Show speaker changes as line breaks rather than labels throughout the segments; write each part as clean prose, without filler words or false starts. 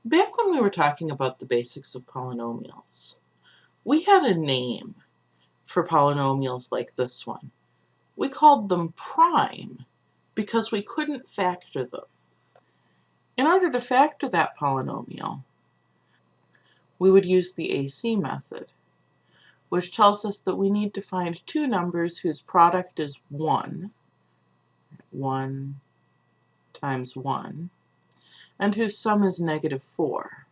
Back when we were talking about the basics of polynomials, we had a name for polynomials like this one. We called them prime because we couldn't factor them. In order to factor that polynomial, we would use the AC method, which tells us that we need to find two numbers whose product is 1, 1 times 1, and whose sum is -4.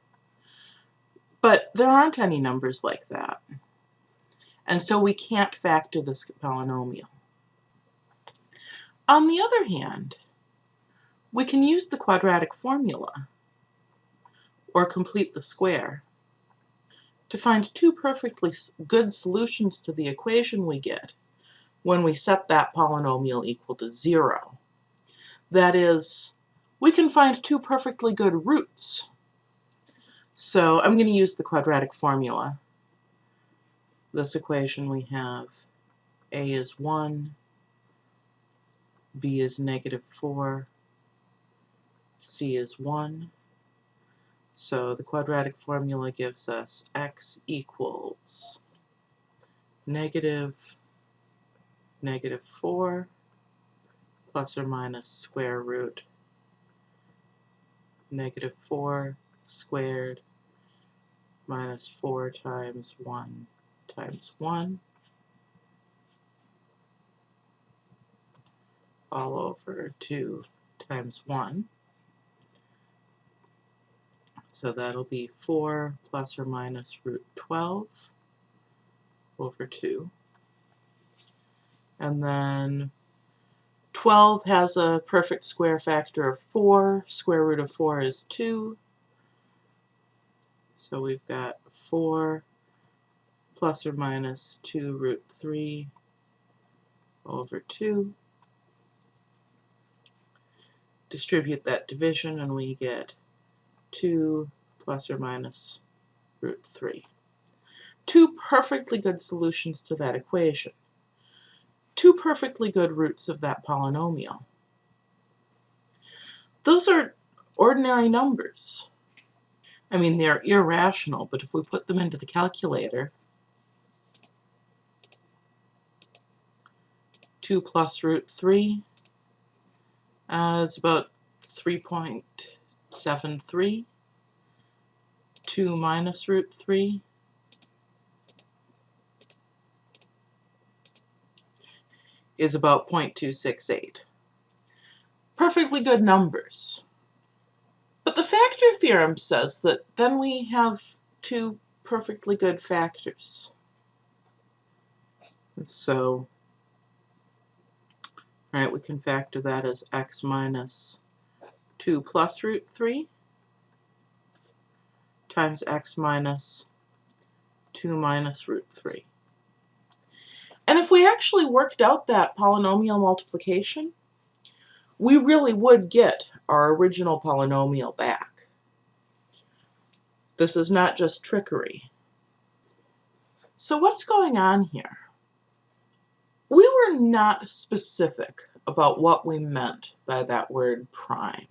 But there aren't any numbers like that, and so we can't factor this polynomial. On the other hand, we can use the quadratic formula, or complete the square, to find two perfectly good solutions to the equation we get when we set that polynomial equal to 0. That is, we can find two perfectly good roots. So I'm going to use the quadratic formula. This equation we have a is 1, b is -4, c is 1. So the quadratic formula gives us x equals -4 plus or minus square root -4 squared minus 4 times 1 times 1 all over 2 times 1. So that'll be 4 plus or minus root 12 over 2. And then 12 has a perfect square factor of 4. Square root of 4 is 2. So we've got 4 plus or minus 2 root 3 over 2. Distribute that division and we get 2 plus or minus root 3. Two perfectly good solutions to that equation. Two perfectly good roots of that polynomial. Those are ordinary numbers. I mean, they're irrational, but if we put them into the calculator, 2 plus root 3 is about 3.73. 2 minus root 3 is about 0.268. Perfectly good numbers. But the factor theorem says that then we have two perfectly good factors. And so, right, we can factor that as x minus 2 plus root 3 times x minus 2 minus root 3. And if we actually worked out that polynomial multiplication, we really would get our original polynomial back. This is not just trickery. So what's going on here? We were not specific about what we meant by that word prime.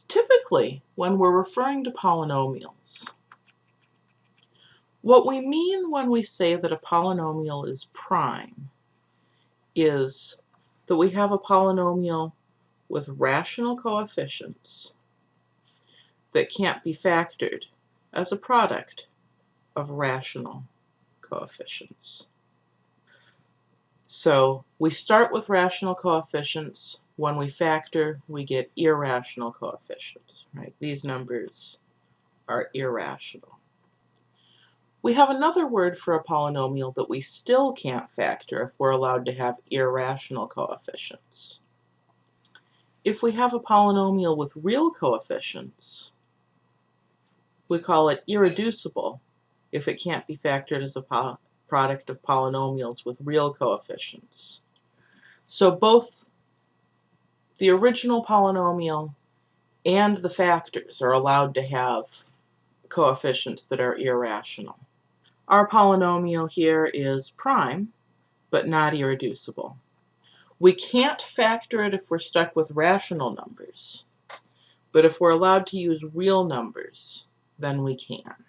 Typically, when we're referring to polynomials, what we mean when we say that a polynomial is prime is that we have a polynomial with rational coefficients that can't be factored as a product of rational coefficients. So we start with rational coefficients. When we factor, we get irrational coefficients, right? These numbers are irrational. We have another word for a polynomial that we still can't factor if we're allowed to have irrational coefficients. If we have a polynomial with real coefficients, we call it irreducible if it can't be factored as a product of polynomials with real coefficients. So both the original polynomial and the factors are allowed to have coefficients that are irrational. Our polynomial here is prime, but not irreducible. We can't factor it if we're stuck with rational numbers, But if we're allowed to use real numbers, then we can.